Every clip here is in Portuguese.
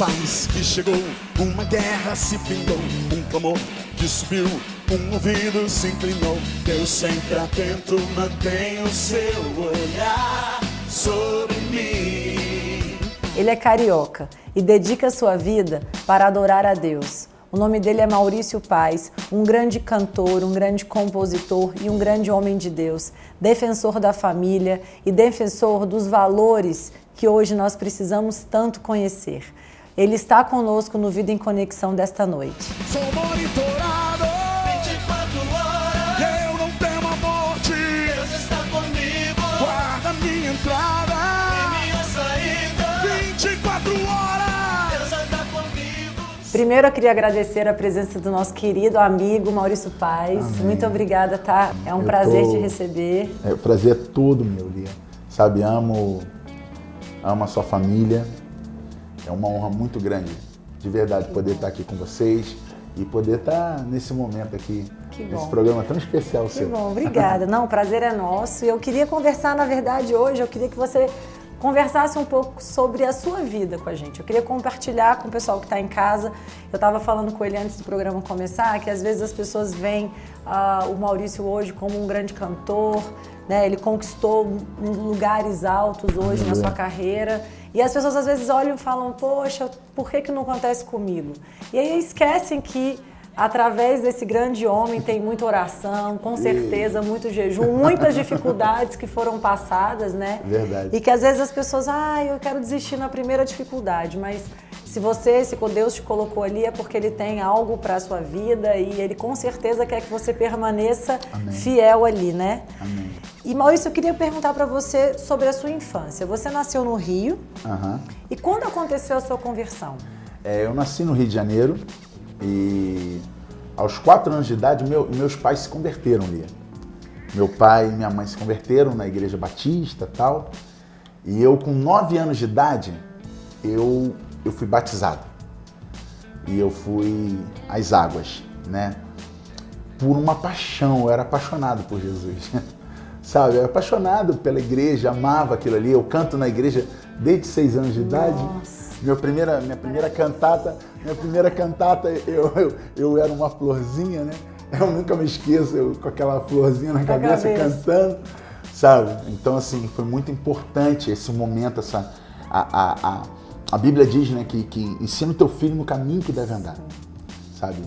paz que chegou, uma guerra se findou, um clamor que subiu, um ouvido se inclinou. Deus sempre atento, mantém o seu olhar sobre mim. Ele é carioca e dedica sua vida para adorar a Deus. O nome dele é Maurício Paes, um grande cantor, um grande compositor e um grande homem de Deus, defensor da família e defensor dos valores que hoje nós precisamos tanto conhecer. Ele está conosco no Vida em Conexão desta noite. Sou monitorado 24 horas, eu não temo a morte. Deus está comigo, Guarda minha entrada e minha saída, 24 horas. Deus está comigo. Primeiro eu queria agradecer a presença do nosso querido amigo Maurício Paes. Amém. Muito obrigada, tá? É um prazer te receber. O prazer é todo meu, Lia. Sabe, amo a sua família. É uma honra muito grande, de verdade, poder estar aqui com vocês e poder estar nesse momento aqui, Que nesse bom. programa tão especial Que seu. bom, obrigada. Não, o prazer é nosso. E eu queria conversar, na verdade, hoje, eu queria que você conversasse um pouco sobre a sua vida com a gente. Eu queria compartilhar com o pessoal que está em casa. Eu estava falando com ele antes do programa começar, que às vezes as pessoas veem o Maurício hoje como um grande cantor, né? Ele conquistou lugares altos hoje na sua carreira. E as pessoas às vezes olham e falam, poxa, por que não acontece comigo? E aí esquecem que através desse grande homem tem muita oração, com certeza, muito jejum, muitas dificuldades que foram passadas, né? Verdade. E que às vezes as pessoas, eu quero desistir na primeira dificuldade, mas se Deus te colocou ali é porque Ele tem algo para a sua vida e Ele com certeza quer que você permaneça fiel ali, né? Amém. E Maurício, eu queria perguntar para você sobre a sua infância. Você nasceu no Rio e quando aconteceu a sua conversão? Eu nasci no Rio de Janeiro e aos 4 anos de idade meus pais se converteram, Lia. Meu pai e minha mãe se converteram na igreja batista e tal. E eu com 9 anos de idade, eu fui batizado. E eu fui às águas, né? Por uma paixão, eu era apaixonado por Jesus. Sabe, eu era apaixonado pela igreja, amava aquilo ali. Eu canto na igreja desde 6 anos de idade. Minha primeira cantata, eu era uma florzinha, né? Eu nunca me esqueço, eu com aquela florzinha na cabeça cantando, sabe? Então, assim, foi muito importante esse momento, a Bíblia diz, né, que ensina o teu filho no caminho que deve andar, sabe?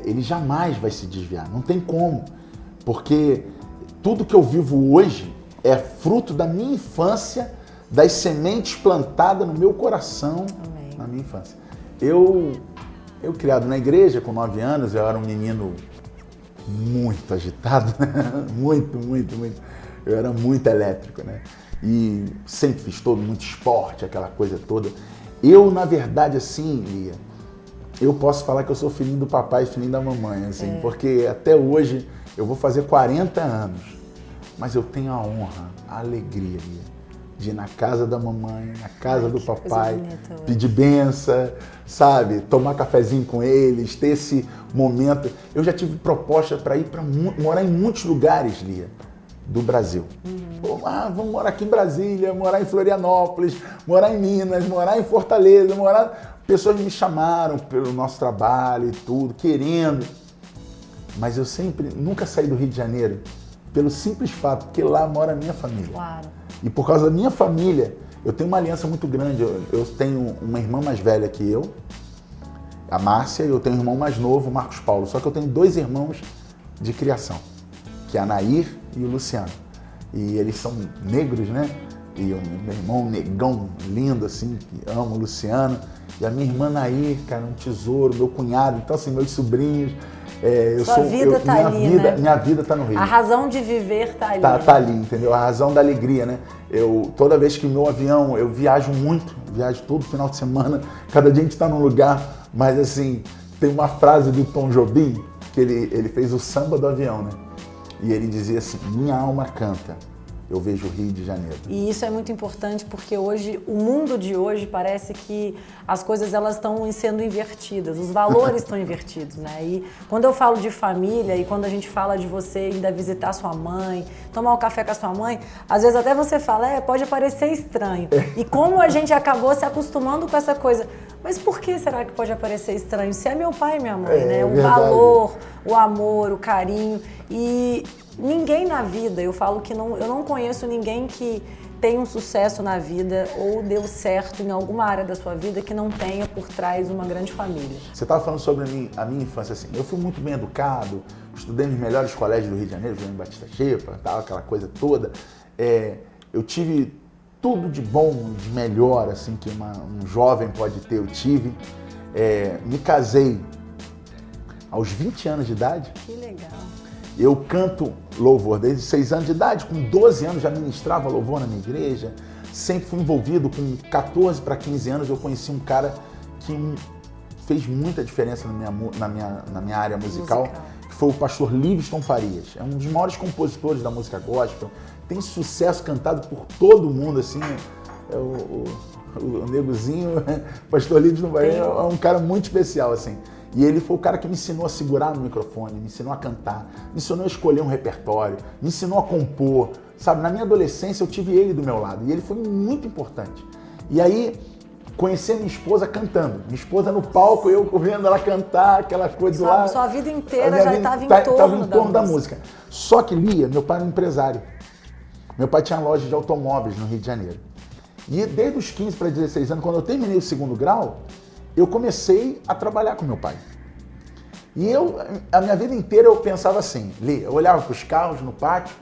Ele jamais vai se desviar, não tem como, porque tudo que eu vivo hoje é fruto da minha infância, das sementes plantadas no meu coração. Amém. Na minha infância. Eu criado na igreja com 9 anos, eu era um menino muito agitado, né? Muito. Eu era muito elétrico, né? E sempre fiz muito esporte, aquela coisa toda. Eu, na verdade, assim, Lia, eu posso falar que eu sou filhinho do papai e filhinho da mamãe, assim, porque até hoje eu vou fazer 40 anos, mas eu tenho a honra, a alegria, Lia, de ir na casa da mamãe, na casa do papai, pedir benção, sabe? Tomar cafezinho com eles, ter esse momento. Eu já tive proposta para ir morar em muitos lugares, Lia, do Brasil. Vamos morar aqui em Brasília, morar em Florianópolis, morar em Minas, morar em Fortaleza, Pessoas me chamaram pelo nosso trabalho e tudo, querendo. Mas eu nunca saí do Rio de Janeiro pelo simples fato que lá mora a minha família. Claro. E por causa da minha família, eu tenho uma aliança muito grande. Eu tenho uma irmã mais velha que eu, a Márcia, e eu tenho um irmão mais novo, o Marcos Paulo. Só que eu tenho 2 irmãos de criação, que é a Nair e o Luciano. E eles são negros, né? E o meu irmão negão, lindo assim, que amo o Luciano. E a minha irmã Nair, cara, um tesouro, meu cunhado. Então, assim, meus sobrinhos. Minha vida tá no Rio. A razão de viver tá ali. Tá ali, entendeu? A razão da alegria, né? Toda vez que meu avião, eu viajo muito, viajo todo final de semana, cada dia a gente tá num lugar, mas assim, tem uma frase do Tom Jobim, que ele fez o samba do avião, né? E ele dizia assim, minha alma canta, eu vejo o Rio de Janeiro. E isso é muito importante porque hoje, o mundo de hoje parece que as coisas elas estão sendo invertidas, os valores estão invertidos, né? E quando eu falo de família e quando a gente fala de você ainda visitar sua mãe, tomar um café com a sua mãe, às vezes até você fala, pode parecer estranho. E como a gente acabou se acostumando com essa coisa, Mas por que será que pode aparecer estranho? Se é meu pai e minha mãe, É, né? O verdade. valor, o amor, o carinho. E ninguém na vida, eu falo que eu não conheço ninguém que tem um sucesso na vida ou deu certo em alguma área da sua vida que não tenha por trás uma grande família. Você estava falando sobre a minha infância, assim, eu fui muito bem educado, estudei nos melhores colégios do Rio de Janeiro, João Batista Xepa, tal, aquela coisa toda. Eu tive tudo de bom, de melhor, assim, que um jovem pode ter, eu tive. Me casei aos 20 anos de idade. Que legal. Eu canto louvor desde 6 anos de idade, com 12 anos já ministrava louvor na minha igreja, sempre fui envolvido, com 14 para 15 anos eu conheci um cara que fez muita diferença na minha área musical, que foi o pastor Livingston Farias. É um dos maiores compositores da música gospel, tem sucesso cantado por todo mundo, assim, o negozinho, o pastor Livingston Farias é um cara muito especial, assim. E ele foi o cara que me ensinou a segurar no microfone, me ensinou a cantar, me ensinou a escolher um repertório, me ensinou a compor, sabe? Na minha adolescência eu tive ele do meu lado e ele foi muito importante. E aí, conheci a minha esposa cantando, minha esposa no palco, eu vendo ela cantar, aquela coisa lá. Sua vida inteira já estava em torno da música. Só que, Lia, meu pai era um empresário. Meu pai tinha loja de automóveis no Rio de Janeiro. E desde os 15 para 16 anos, quando eu terminei o segundo grau, eu comecei a trabalhar com meu pai. E a minha vida inteira eu pensava assim, Lia, eu olhava para os carros no pátio,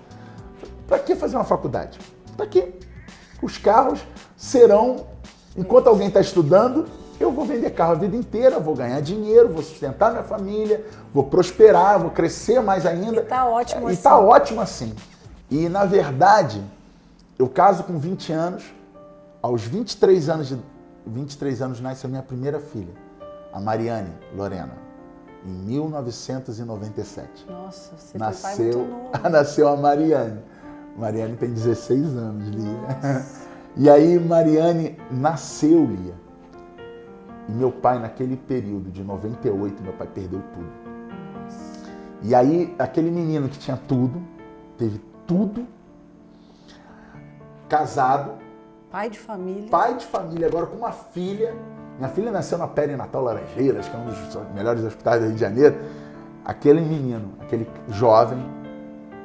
para que fazer uma faculdade? Para quê? Os carros serão, enquanto alguém está estudando, eu vou vender carro a vida inteira, vou ganhar dinheiro, vou sustentar minha família, vou prosperar, vou crescer mais ainda. E tá ótimo assim. E tá ótimo assim. E, na verdade, eu caso com 20 anos, aos 23 anos nasce a minha primeira filha, a Mariane Lorena, em 1997. Nossa, você foi pai muito novo. Nasceu a Mariane. Mariane tem 16 anos, Lia. E aí Mariane nasceu, Lia. E meu pai, naquele período de 98, meu pai perdeu tudo. E aí, aquele menino que tinha tudo, teve tudo, casado, pai de família, agora com uma filha. Minha filha nasceu na Perinatal Laranjeiras, que é um dos melhores hospitais do Rio de Janeiro. Aquele menino, aquele jovem,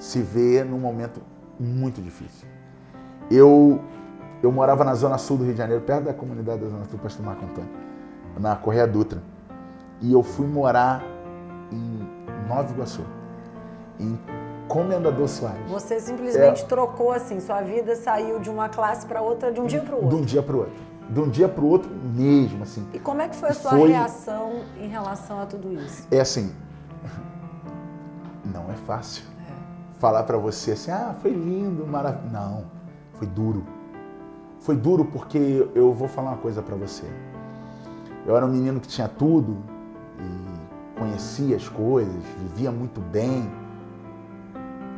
se vê num momento muito difícil. Eu morava na Zona Sul do Rio de Janeiro, perto da comunidade da Zona Sul, Pastor Marco Antônio, na Correia Dutra. E eu fui morar em Nova Iguaçu, em Comendador Soares. Você simplesmente trocou assim, sua vida saiu de uma classe para outra de um dia para o outro. De um dia para o outro. De um dia para o outro mesmo, assim. E como é que foi a sua reação em relação a tudo isso? É assim, não é fácil falar para você assim, foi lindo, maravilhoso. Não, foi duro. Foi duro porque eu vou falar uma coisa para você. Eu era um menino que tinha tudo e conhecia as coisas, vivia muito bem.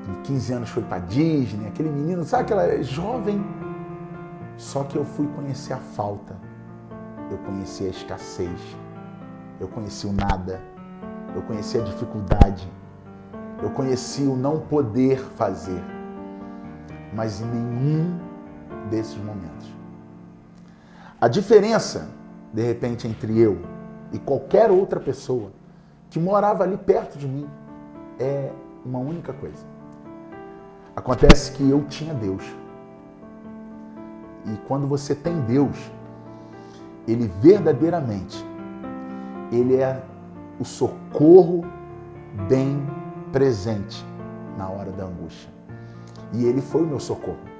Com 15 anos foi para Disney, aquele menino, sabe aquela jovem? Só que eu fui conhecer a falta, eu conheci a escassez, eu conheci o nada, eu conheci a dificuldade, eu conheci o não poder fazer, mas em nenhum desses momentos. A diferença, de repente, entre eu e qualquer outra pessoa que morava ali perto de mim é uma única coisa. Acontece que eu tinha Deus. E quando você tem Deus, Ele verdadeiramente, Ele é o socorro bem presente na hora da angústia. E Ele foi o meu socorro.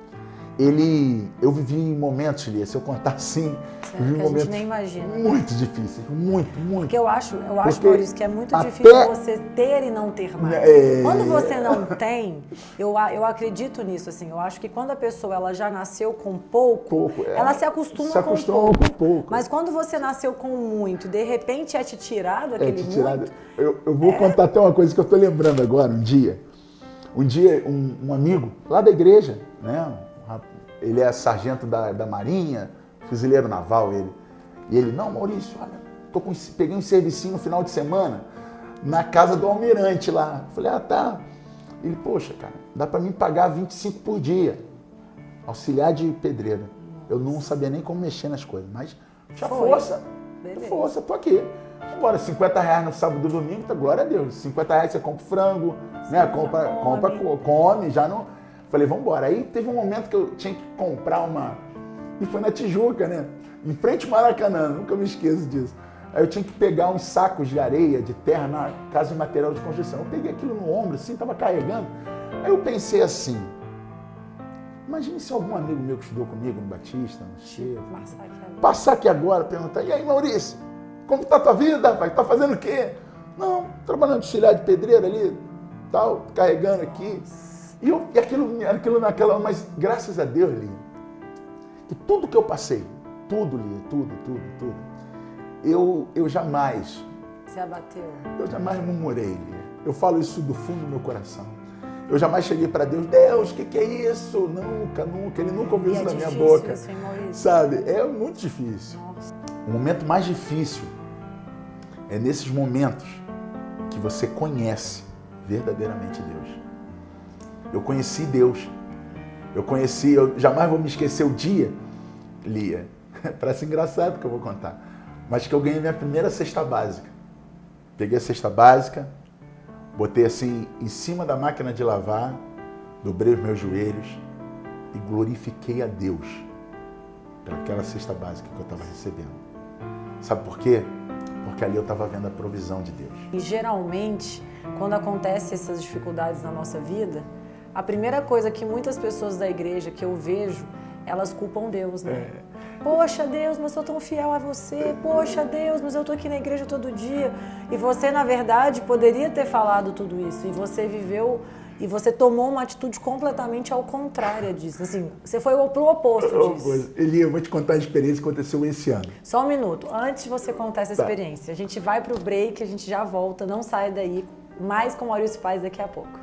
Eu vivi em momentos, Lia, se eu contar assim, eu vivi momentos a gente nem imagina. Muito difíceis, muito. Porque eu acho, Maurício, que é muito difícil você ter e não ter mais. Quando você não tem, eu acredito nisso, assim, eu acho que quando a pessoa ela já nasceu com pouco, ela se acostuma com pouco. Mas quando você nasceu com muito, de repente é te tirado aquele muito... Eu vou contar até uma coisa que eu estou lembrando agora, um dia, um amigo lá da igreja, né? Ele é sargento da Marinha, fuzileiro naval, ele. E ele, não, Maurício, olha, peguei um servicinho no final de semana na casa do almirante lá. Eu falei, tá. Ele, poxa, cara, dá pra mim pagar 25 por dia. Auxiliar de pedreiro. Eu não sabia nem como mexer nas coisas, mas tinha força. Beleza. Força, tô aqui. Vambora, 50 reais no sábado e domingo, tá, glória a Deus. 50 reais você compra frango, né? Come, já não... Falei, vambora. Aí teve um momento que eu tinha que comprar uma... E foi na Tijuca, né? Em frente ao Maracanã, nunca me esqueço disso. Aí eu tinha que pegar uns sacos de areia, de terra, na casa de material de construção. Eu peguei aquilo no ombro, assim, tava carregando. Aí eu pensei assim, imagine se algum amigo meu que estudou comigo no Batista, no Cheiro, passar aqui agora, perguntar, e aí, Maurício, como tá a tua vida, rapaz? Tá fazendo o quê? Não, trabalhando de auxiliar de pedreiro ali, tal, carregando aqui. E aquilo naquela, mas graças a Deus, Lia, que tudo que eu passei, tudo, Lia, tudo, eu jamais... Se abateu. Eu jamais murmurei, Lia. Eu falo isso do fundo do meu coração. Eu jamais cheguei para Deus, Deus, o que é isso? Nunca. Ele nunca ouviu isso na minha boca. Isso, hein, Maurício? Sabe? É muito difícil. Nossa. O momento mais difícil é nesses momentos que você conhece verdadeiramente Deus. Eu conheci Deus. Eu jamais vou me esquecer o dia, Lia, parece engraçado que eu vou contar, mas que eu ganhei minha primeira cesta básica. Peguei a cesta básica, botei assim em cima da máquina de lavar, dobrei os meus joelhos e glorifiquei a Deus por aquela cesta básica que eu estava recebendo. Sabe por quê? Porque ali eu estava vendo a provisão de Deus. E geralmente, quando acontecem essas dificuldades na nossa vida, a primeira coisa que muitas pessoas da igreja que eu vejo, elas culpam Deus, né? Poxa, Deus, mas eu sou tão fiel a você. Poxa, Deus, mas eu tô aqui na igreja todo dia. E você, na verdade, poderia ter falado tudo isso. E você viveu, e você tomou uma atitude completamente ao contrário disso. Assim, você foi pro oposto disso. Eli, eu vou te contar a experiência que aconteceu esse ano. Só um minuto. Antes de você contar essa experiência, a gente vai pro break, a gente já volta. Não sai daí. Mais com Maurício Paes daqui a pouco.